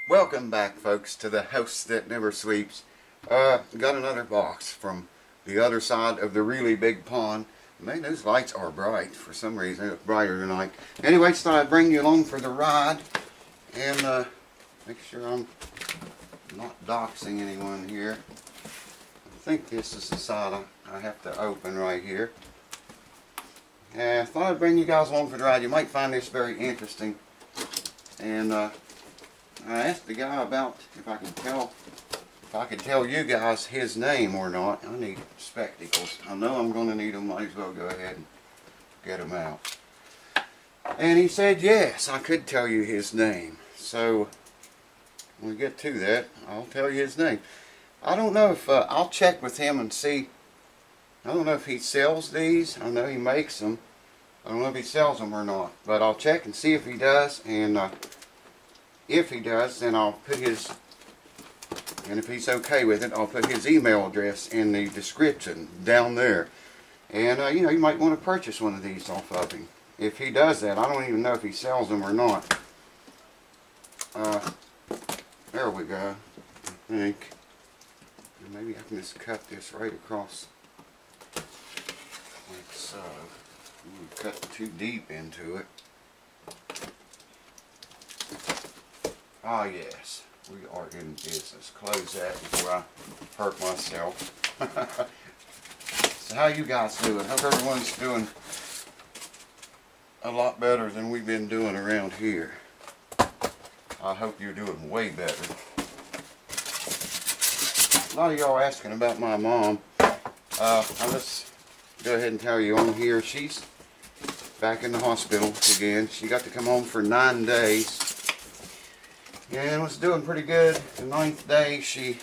Welcome back, folks, to the house that never sleeps. Got another box from the other side of the really big pond. Man, those lights are bright. For some reason, they look brighter tonight. Anyway, just thought I'd bring you along for the ride and make sure I'm not doxing anyone here. I think this is the side I have to open right here. I thought I'd bring you guys along for the ride. You might find this very interesting. And I asked the guy about if I could tell you guys his name or not. I need spectacles. I know I'm going to need them. Might as well go ahead and get them out. And he said yes, I could tell you his name. So when we get to that, I'll tell you his name. I don't know if I'll check with him and see. I don't know if he sells these. I know he makes them. I don't know if he sells them or not, but I'll check and see if he does. And if he does, then I'll put his, and if he's okay with it, I'll put his email address in the description down there. And you know, you might want to purchase one of these off of him. If he does that, I don't even know if he sells them or not. There we go. I think. And maybe I can just cut this right across like so. I'm going to cut too deep into it. Ah, yes, we are in business. Close that before I hurt myself. So how you guys doing? Hope everyone's doing a lot better than we've been doing around here. I hope you're doing way better. A lot of y'all asking about my mom. I'll just go ahead and tell you on here, she's back in the hospital again. She got to come home for 9 days. And was doing pretty good. The 9th day, she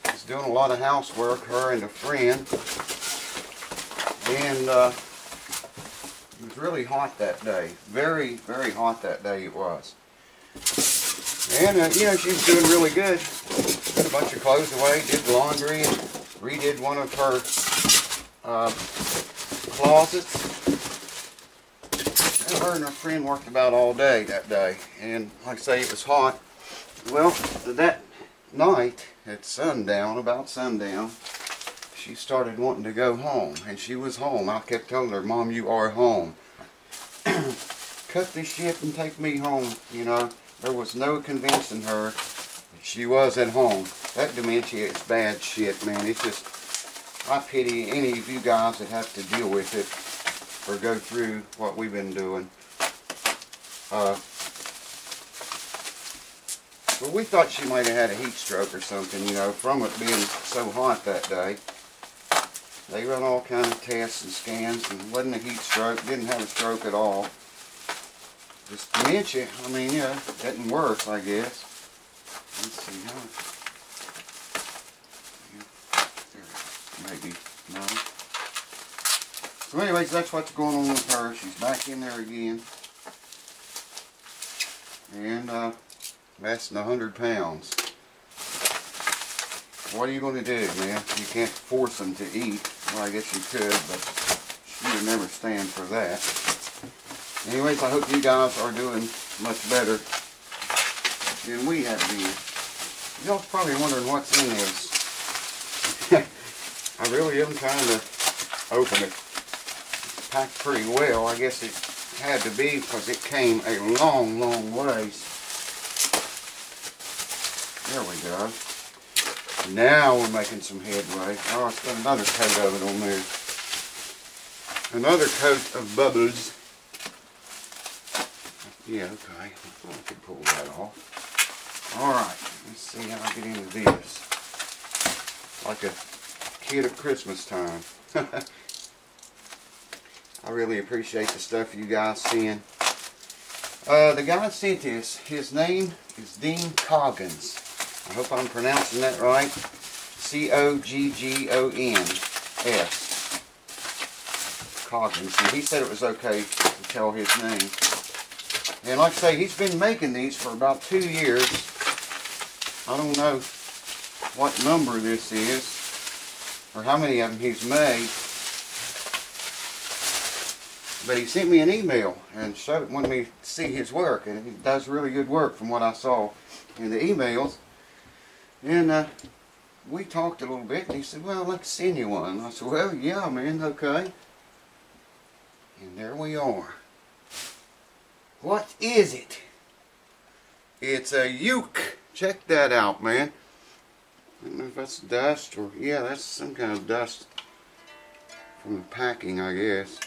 was doing a lot of housework, her and a friend. And it was really hot that day. Very, very hot that day it was. And, you know, she was doing really good. Put a bunch of clothes away, did laundry, and redid one of her closets. And her and her friend worked about all day that day. And like I say, it was hot. Well, that night at sundown, about sundown, she started wanting to go home. And she was home. I kept telling her, Mom, you are home. Cut this shit and take me home. You know, there was no convincing her that she was at home. That dementia is bad shit, man. It's just, I pity any of you guys that have to deal with it or go through what we've been doing. But we thought she might have had a heat stroke or something, you know, from it being so hot that day. They run all kinds of tests and scans, and it wasn't a heat stroke, didn't have a stroke at all. Just dementia, I mean, you know, getting worse, I guess. Let's see how. Maybe, no. So anyways, that's what's going on with her. She's back in there again. And less than 100 pounds. What are you going to do, man? You can't force them to eat. Well, I guess you could, but she would never stand for that. Anyways, I hope you guys are doing much better than we have been. Y'all's probably wondering what's in this. I really am trying to open it. It's packed pretty well. I guess it had to be because it came a long, long ways. There we go. Now we're making some headway. Oh, it's got another coat of it on there. Another coat of bubbles. Yeah, okay. I can pull that off. Alright, let's see how I get into this. Like a kid at Christmas time. I really appreciate the stuff you guys send. The guy sent this. His name is Dean Coggins. I hope I'm pronouncing that right. C-O-G-G-O-N-S. Coggins. And he said it was okay to tell his name. And like I say, he's been making these for about 2 years. I don't know what number this is, or how many of them he's made. But he sent me an email and wanted me to see his work, and he does really good work from what I saw in the emails. And we talked a little bit, and he said, well, let's send you one. I said, well, yeah, man, okay. And there we are. What is it? It's a uke. Check that out, man. I don't know if that's dust or, yeah, that's some kind of dust from the packing, I guess.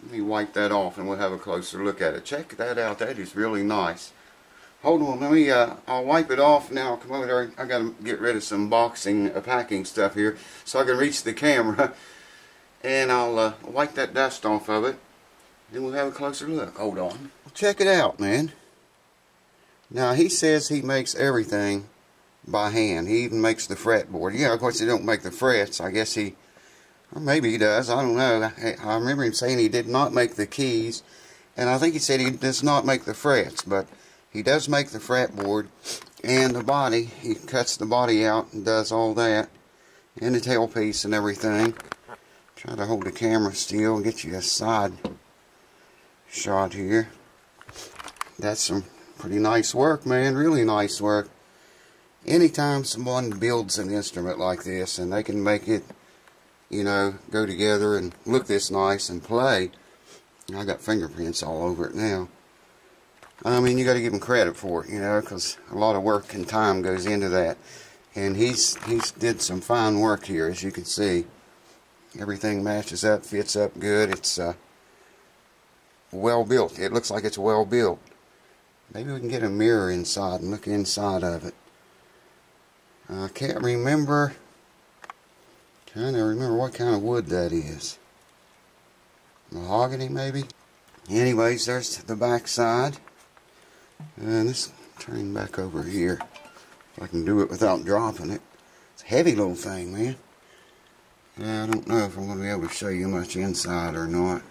Let me wipe that off and we'll have a closer look at it. Check that out. That is really nice. Hold on, let me, I'll wipe it off now. I'll come over there. I got to get rid of some packing stuff here so I can reach the camera. And I'll wipe that dust off of it. Then we'll have a closer look. Hold on. Check it out, man. Now, he says he makes everything by hand. He even makes the fretboard. Yeah, of course, he don't make the frets. I guess he, or maybe he does. I don't know. I remember him saying he did not make the keys. And I think he said he does not make the frets. But he does make the fretboard and the body. He cuts the body out and does all that. And the tailpiece and everything. Try to hold the camera still and get you a side shot here. That's some pretty nice work, man. Really nice work. Anytime someone builds an instrument like this and they can make it, you know, go together and look this nice and play. I got fingerprints all over it now. I mean, you got to give him credit for it, you know, because a lot of work and time goes into that. And he's did some fine work here, as you can see. Everything matches up, fits up good. It's well built. It looks like it's well built. Maybe we can get a mirror inside and look inside of it. I can't remember. Trying to remember what kind of wood that is. Mahogany, maybe. Anyways, there's the back side. And this turning back over here. If I can do it without dropping it. It's a heavy little thing, man. I don't know if I'm going to be able to show you much inside or not.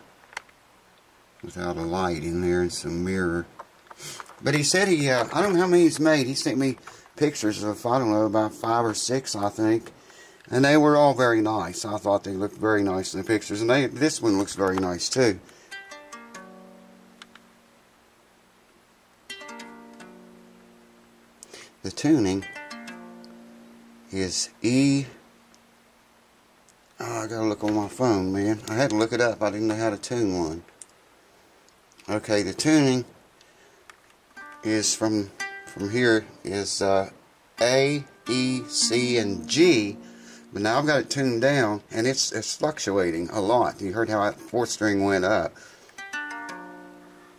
Without a light in there and some mirror. But he said he, I don't know how many he's made. He sent me pictures of, I don't know, about 5 or 6, I think. And they were all very nice. I thought they looked very nice in the pictures. And this one looks very nice, too. The tuning is E. Oh, I gotta look on my phone, man. I had to look it up. I didn't know how to tune one. Okay, the tuning is from here is A, E, C, and G. But now I've got it tuned down, and it's fluctuating a lot. You heard how that 4th string went up.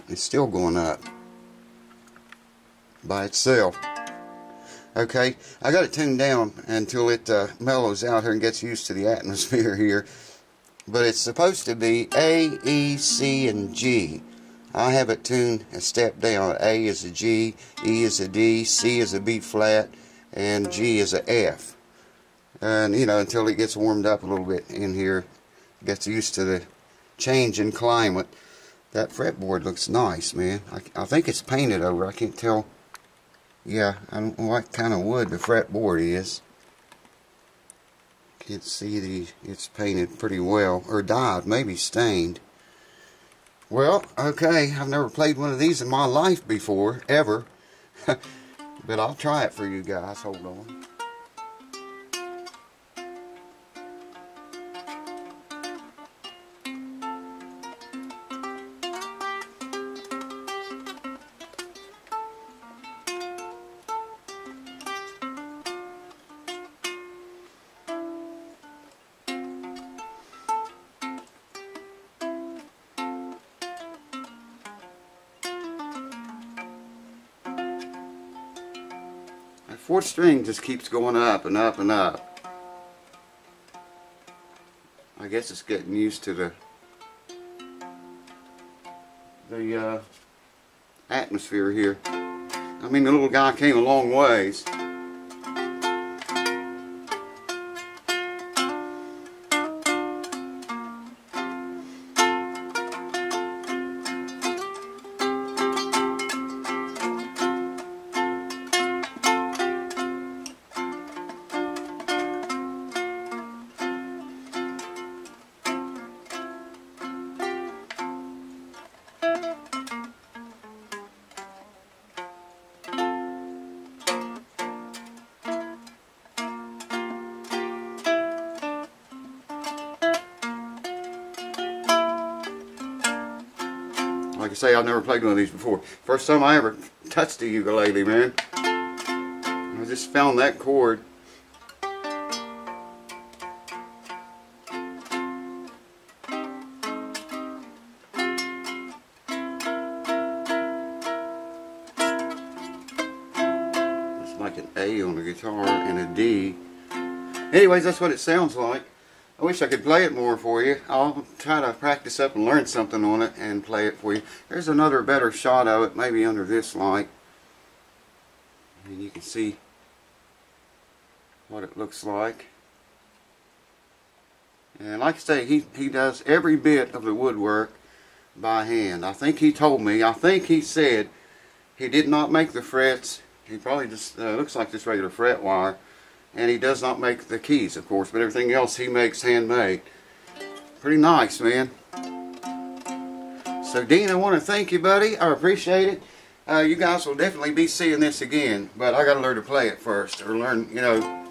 It's still going up by itself. Okay, I got it tuned down until it mellows out here and gets used to the atmosphere here. But it's supposed to be A, E, C, and G. I have it tuned a step down. A is a G, E is a D, C is a B flat, and G is a F. And, you know, until it gets warmed up a little bit in here, gets used to the change in climate. That fretboard looks nice, man. I think it's painted over. I can't tell. Yeah, I don't know what kind of wood the fretboard is. Can't see it's painted pretty well. Or dyed, maybe stained. Well, okay, I've never played one of these in my life before, ever. But I'll try it for you guys. Hold on. That 4th string just keeps going up and up and up. I guess it's getting used to the atmosphere here. I mean, the little guy came a long ways. Like I say, I've never played one of these before. First time I ever touched a ukulele, man. I just found that chord. It's like an A on the guitar and a D. Anyways, that's what it sounds like. I wish I could play it more for you. I'll try to practice up and learn something on it and play it for you. There's another better shot of it, maybe under this light. And you can see what it looks like. And like I say, he does every bit of the woodwork by hand. I think he told me, I think he said he did not make the frets. He probably just looks like this regular fret wire. And he does not make the keys, of course, but everything else he makes handmade. Pretty nice, man. So, Dean, I want to thank you, buddy. I appreciate it. You guys will definitely be seeing this again, but I got to learn to play it first, or learn, you know,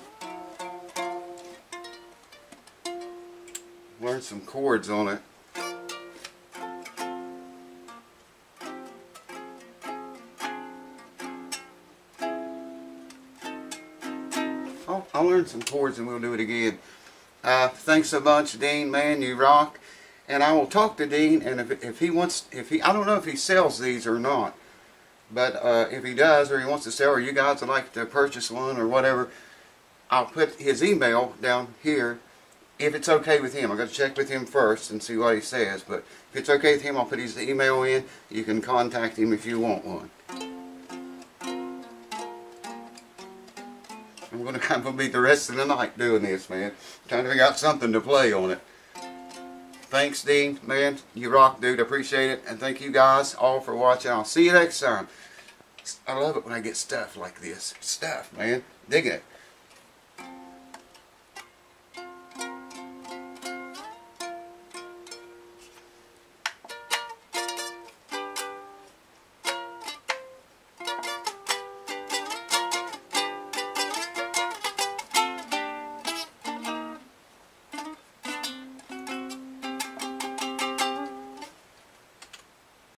learn some chords on it. I'll learn some chords and we'll do it again. Thanks a bunch, Dean, man, you rock. And I will talk to Dean, and if he wants, I don't know if he sells these or not, but if he does, or he wants to sell, or you guys would like to purchase one or whatever, I'll put his email down here if it's okay with him. I've got to check with him first and see what he says, but if it's okay with him, I'll put his email in. You can contact him if you want one. I'm going to be the rest of the night doing this, man. Trying to figure out something to play on it. Thanks, Dean, man. You rock, dude. I appreciate it. And thank you guys all for watching. I'll see you next time. I love it when I get stuff like this. Stuff, man. Digging it.